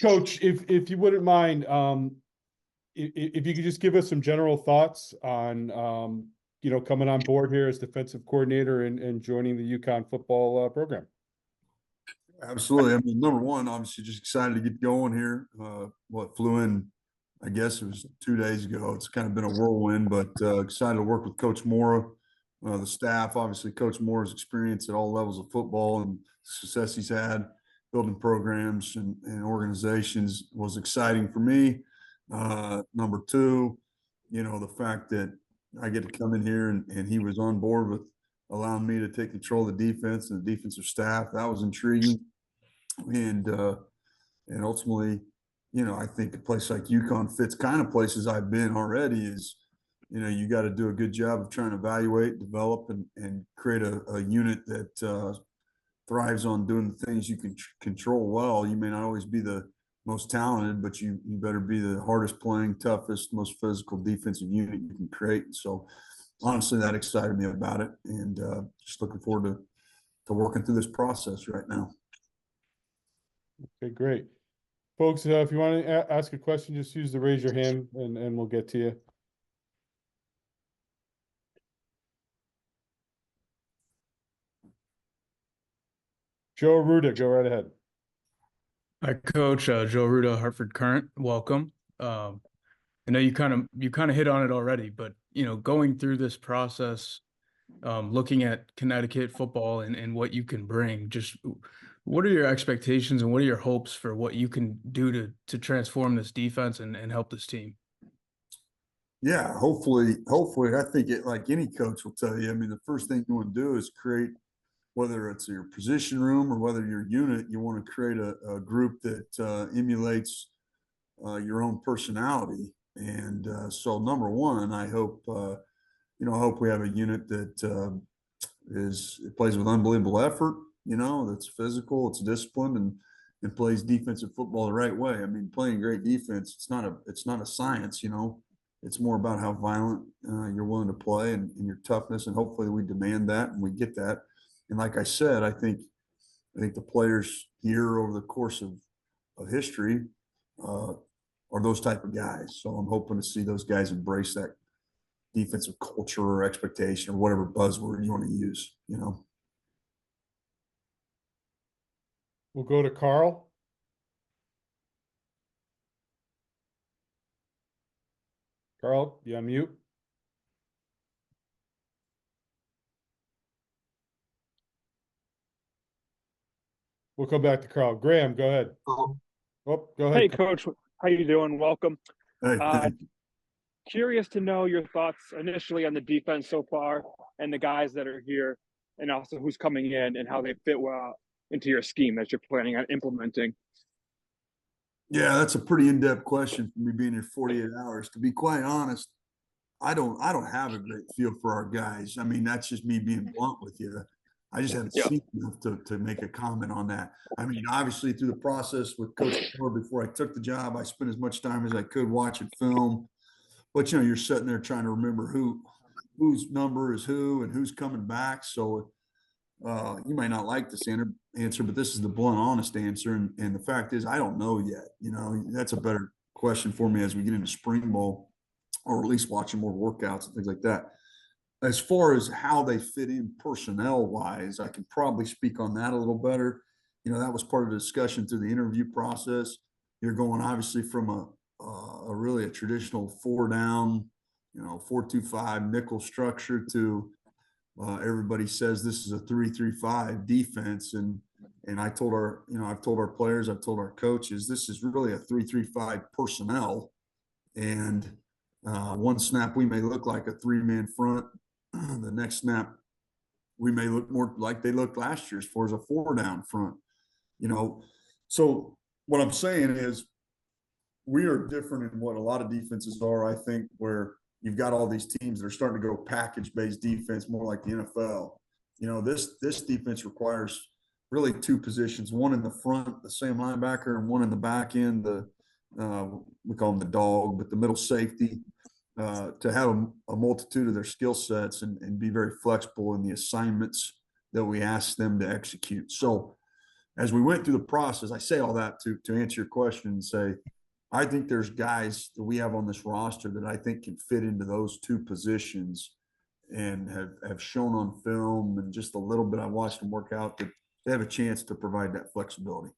Coach, if you wouldn't mind, if you could just give us some general thoughts on, coming on board here as defensive coordinator and joining the UConn football program. Absolutely. I mean, number one, obviously, just excited to get going here. Flew in, I guess it was 2 days ago. It's kind of been a whirlwind, but excited to work with Coach Mora, the staff. Obviously, Coach Mora's experience at all levels of football and success he's had building programs and organizations was exciting for me. Number two, the fact that I get to come in here and he was on board with allowing me to take control of the defense and the defensive staff. That was intriguing. And ultimately, I think a place like UConn fits kind of places I've been already is, you got to do a good job of trying to evaluate, develop, and create a unit that thrives on doing the things you can control well. You may not always be the most talented, but you better be the hardest playing, toughest, most physical defensive unit you can create. So honestly, that excited me about it, and just looking forward to working through this process right now. Okay, great. Folks, if you want to ask a question, just use the raise your hand and we'll get to you. Joe Ruda, go right ahead. Hi, Coach. Joe Ruda, Hartford Current. Welcome. I know you kind of hit on it already, but going through this process, looking at Connecticut football and what you can bring, just what are your expectations and what are your hopes for what you can do to transform this defense and help this team? Yeah, hopefully, I think like any coach will tell you. I mean, the first thing you want to do is create, whether it's your position room or whether your unit, you want to create a group that emulates your own personality. And so, number one, I hope we have a unit that it plays with unbelievable effort. That's physical, it's disciplined, and plays defensive football the right way. I mean, playing great defense, it's not a science. It's more about how violent you're willing to play and your toughness, and hopefully we demand that and we get that. And like I said, I think the players here over the course of history are those type of guys. So I'm hoping to see those guys embrace that defensive culture or expectation or whatever buzzword you want to use. We'll go to Carl. Carl, you on mute? We'll come back to Carl. Graham, go ahead. Oh, go ahead. hey, Coach. How you doing? Welcome. Hey, Curious to know your thoughts initially on the defense so far and the guys that are here, and also who's coming in and how they fit well into your scheme that you're planning on implementing. Yeah, that's a pretty in-depth question for me being here 48 hours. To be quite honest, I don't have a great feel for our guys. I mean, that's just me being blunt with you. I just haven't seen enough to make a comment on that. I mean, obviously through the process with Coach Moore before I took the job, I spent as much time as I could watching film. But you're sitting there trying to remember whose number is who and who's coming back. So you might not like this answer, but this is the blunt, honest answer. And the fact is, I don't know yet. That's a better question for me as we get into spring ball, or at least watching more workouts and things like that. As far as how they fit in personnel wise, I can probably speak on that a little better. That was part of the discussion through the interview process. You're going obviously from a really a traditional 4-down, 4-2-5 nickel structure to everybody says this is a 3-3-5 defense. And I've told our players, I've told our coaches, this is really a 3-3-5 personnel. And one snap, we may look like a 3-man front. The next snap, we may look more like they looked last year as far as a 4-down front. So what I'm saying is we are different in what a lot of defenses are, I think, where you've got all these teams that are starting to go package-based defense, more like the NFL. This defense requires really two positions, one in the front, the same linebacker, and one in the back end, we call them the dog, but the middle safety, to have a multitude of their skill sets and be very flexible in the assignments that we ask them to execute. So as we went through the process, I say all that to answer your question and say, I think there's guys that we have on this roster that I think can fit into those two positions and have shown on film and just a little bit I watched them work out that they have a chance to provide that flexibility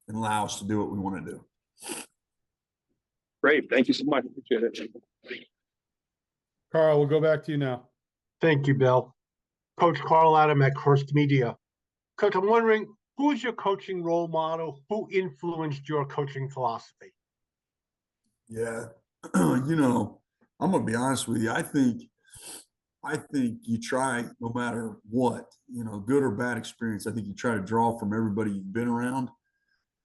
and allow us to do what we want to do. Great. Thank you so much. Appreciate it. Carl, we'll go back to you now. Thank you, Bill. Coach Carl Adam at Hearst Media. Coach, I'm wondering, who is your coaching role model? Who influenced your coaching philosophy? Yeah, you know, I'm gonna be honest with you. I think you try no matter what, you know, good or bad experience. I think you try to draw from everybody you've been around.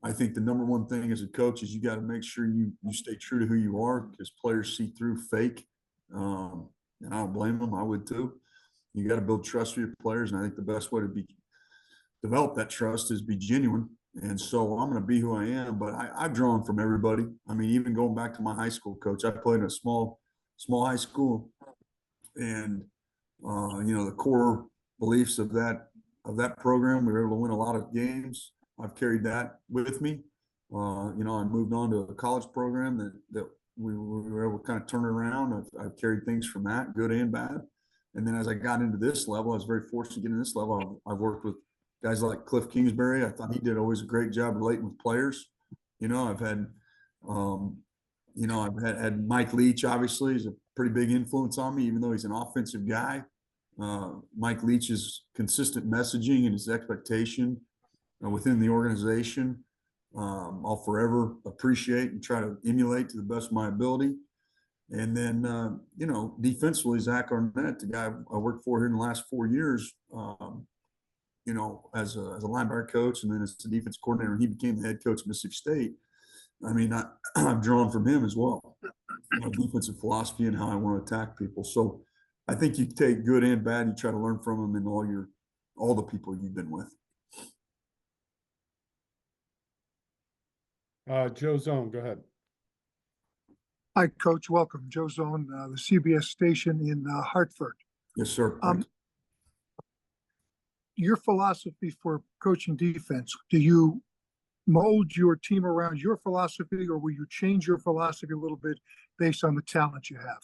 I think the number one thing as a coach is you got to make sure you stay true to who you are, because players see through fake, and I don't blame them. I would too. You got to build trust for your players, and I think the best way to develop that trust is be genuine. And so I'm going to be who I am, but I've drawn from everybody. I mean, even going back to my high school coach, I played in a small high school, and you know, the core beliefs of that program, we were able to win a lot of games. I've carried that with me. You know, I moved on to a college program that we were able to kind of turn it around. I've carried things from that, good and bad. And then as I got into this level, I was very fortunate to get into this level. I've worked with guys like Cliff Kingsbury. I thought he did always a great job relating with players. You know, I've had, you know, I've had Mike Leach, obviously, is a pretty big influence on me, even though he's an offensive guy. Mike Leach's consistent messaging and his expectation within the organization, I'll forever appreciate and try to emulate to the best of my ability. And then, you know, defensively, Zach Arnett, the guy I worked for here in the last 4 years, you know, as a linebacker coach, and then as the defense coordinator, he became the head coach of Mississippi State. I mean, I've drawn from him as well, my defensive philosophy and how I want to attack people. So I think you take good and bad, you try to learn from them and all the people you've been with. Joe Zone, go ahead. Hi, Coach. Welcome. Joe Zone, the CBS station in Hartford. Yes, sir. Your philosophy for coaching defense, do you mold your team around your philosophy, or will you change your philosophy a little bit based on the talent you have?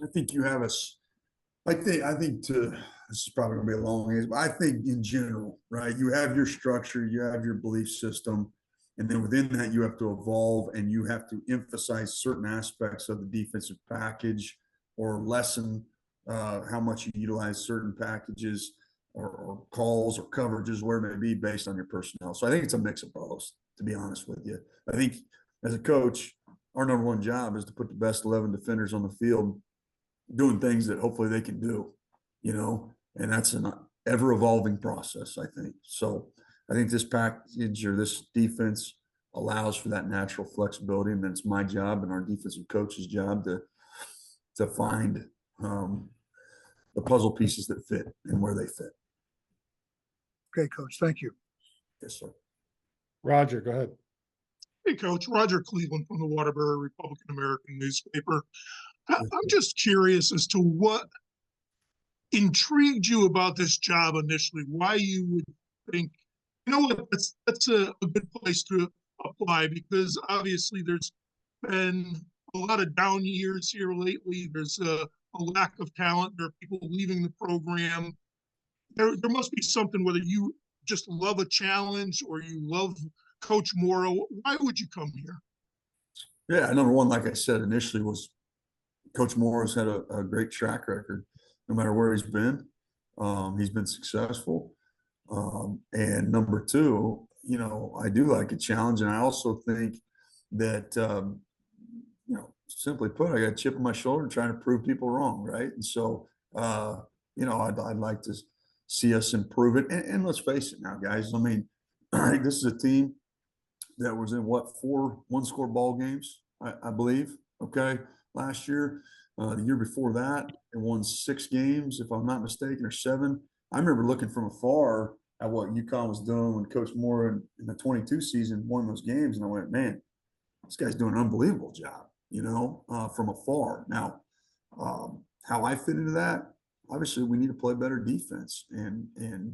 I think you have this is probably gonna be a long answer, but I think in general, right, you have your structure, you have your belief system, and then within that you have to evolve and you have to emphasize certain aspects of the defensive package or lessen how much you utilize certain packages or calls or coverages, where it may be, based on your personnel. So I think it's a mix of both, to be honest with you. I think as a coach, our number one job is to put the best 11 defenders on the field doing things that hopefully they can do, you know, and that's an ever evolving process, I think. So I think this package or this defense allows for that natural flexibility, and then it's my job and our defensive coach's job to find the puzzle pieces that fit and where they fit. Okay, Coach. Thank you. Yes, sir. Roger, go ahead. Hey, Coach. Roger Cleveland from the Waterbury Republican American newspaper. I'm just curious as to what intrigued you about this job initially, why you would think, you know what, that's a good place to apply, because obviously there's been a lot of down years here lately. There's a lack of talent. There are people leaving the program. There must be something, whether you just love a challenge or you love Coach Morrow. Why would you come here? Yeah, number one, like I said initially, was Coach Morrow's had a great track record, no matter where he's been. He's been successful. And number two, you know, I do like a challenge. And I also think that, you know, simply put, I got a chip on my shoulder trying to prove people wrong. Right. And so, you know, I'd like to see us improve it. And let's face it now, guys. I mean, I think this is a team that was in 4 one-score ball games, I believe. Okay. Last year, the year before that, it won 6 games, if I'm not mistaken, or 7. I remember looking from afar at what UConn was doing when Coach Moore in the 22 season won those games, and I went, man, this guy's doing an unbelievable job, you know, from afar. Now, how I fit into that, obviously we need to play better defense, and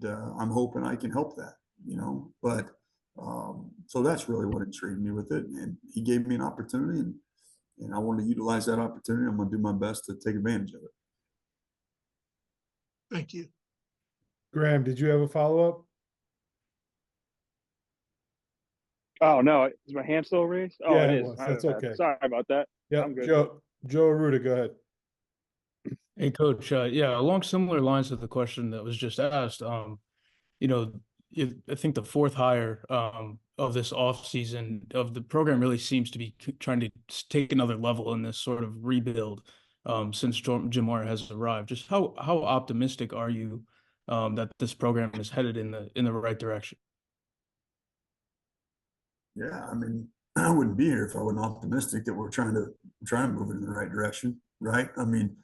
I'm hoping I can help that. but so that's really what intrigued me with it. And he gave me an opportunity, and I want to utilize that opportunity. I'm going to do my best to take advantage of it. Thank you. Graham, did you have a follow-up? Oh no, is my hand still raised? Oh, Yeah, it it is. was. My That's bad. okay. Sorry about that. Yeah, I'm good. Joe Aruda, go ahead. Hey, Coach. Yeah, along similar lines to the question that was just asked, you know, I think the fourth hire of this offseason of the program really seems to be trying to take another level in this sort of rebuild since Jim Mora has arrived. Just how optimistic are you that this program is headed in the right direction? Yeah, I mean, I wouldn't be here if I wasn't optimistic that we're trying to move it in the right direction, right? I mean,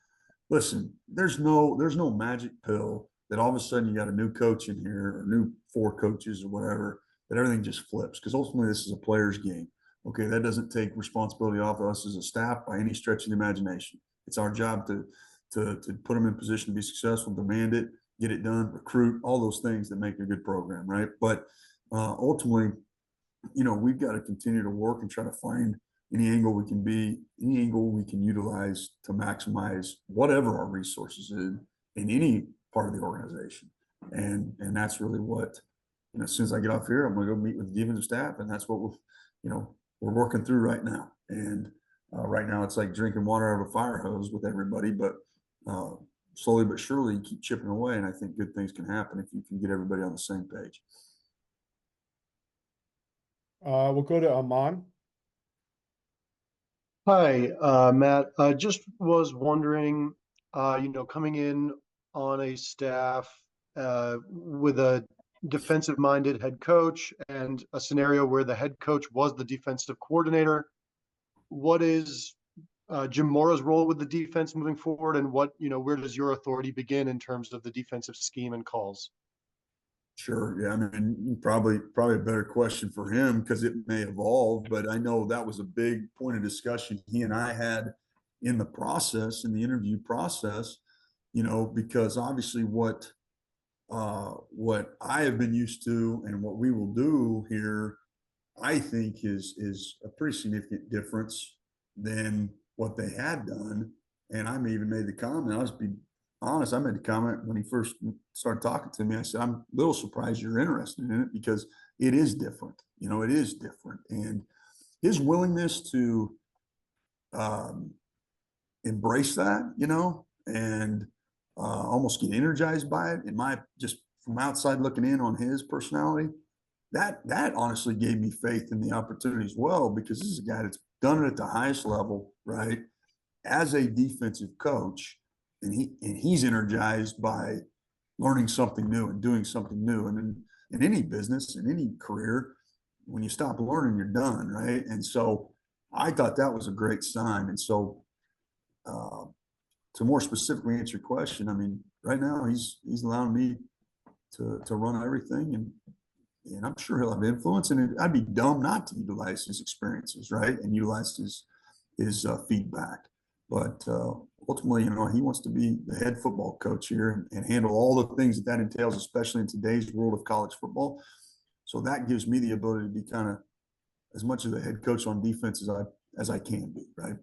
listen, there's no magic pill that all of a sudden you got a new coach in here or new 4 coaches or whatever, that everything just flips, because ultimately this is a player's game. Okay, that doesn't take responsibility off of us as a staff by any stretch of the imagination. It's our job to put them in position to be successful, demand it, get it done, recruit, all those things that make a good program, right? But ultimately, we've got to continue to work and try to find any angle we can utilize to maximize whatever our resources in any part of the organization. And that's really what, as soon as I get off here, I'm going to go meet with the defensive staff, and that's what we're working through right now. And right now it's like drinking water out of a fire hose with everybody, but slowly but surely you keep chipping away, and I think good things can happen if you can get everybody on the same page. We'll go to Aman. Hi, Matt. I just was wondering, coming in on a staff with a defensive-minded head coach and a scenario where the head coach was the defensive coordinator, what is Jim Mora's role with the defense moving forward, and where does your authority begin in terms of the defensive scheme and calls? Sure. Yeah. I mean, probably a better question for him because it may evolve, but I know that was a big point of discussion he and I had in the interview process, because obviously what I have been used to and what we will do here, I think is a pretty significant difference than what they had done. And I even made the comment, I'll just be honest, I made the comment when he first started talking to me. I said, I'm a little surprised you're interested in it because it is different. It is different. And his willingness to embrace that, and almost get energized by it, just from outside looking in on his personality, that honestly gave me faith in the opportunity as well, because this is a guy that's done it at the highest level, right? As a defensive coach, and he's energized by learning something new and doing something new. And in any business, in any career, when you stop learning, you're done, right? And so I thought that was a great sign. And so to more specifically answer your question, I mean, right now he's allowing me to run everything, and I'm sure he'll have influence, and I'd be dumb not to utilize his experiences, right? And utilize his feedback. But ultimately, he wants to be the head football coach here and handle all the things that entails, especially in today's world of college football. So that gives me the ability to be kind of as much of the head coach on defense as I can be, right?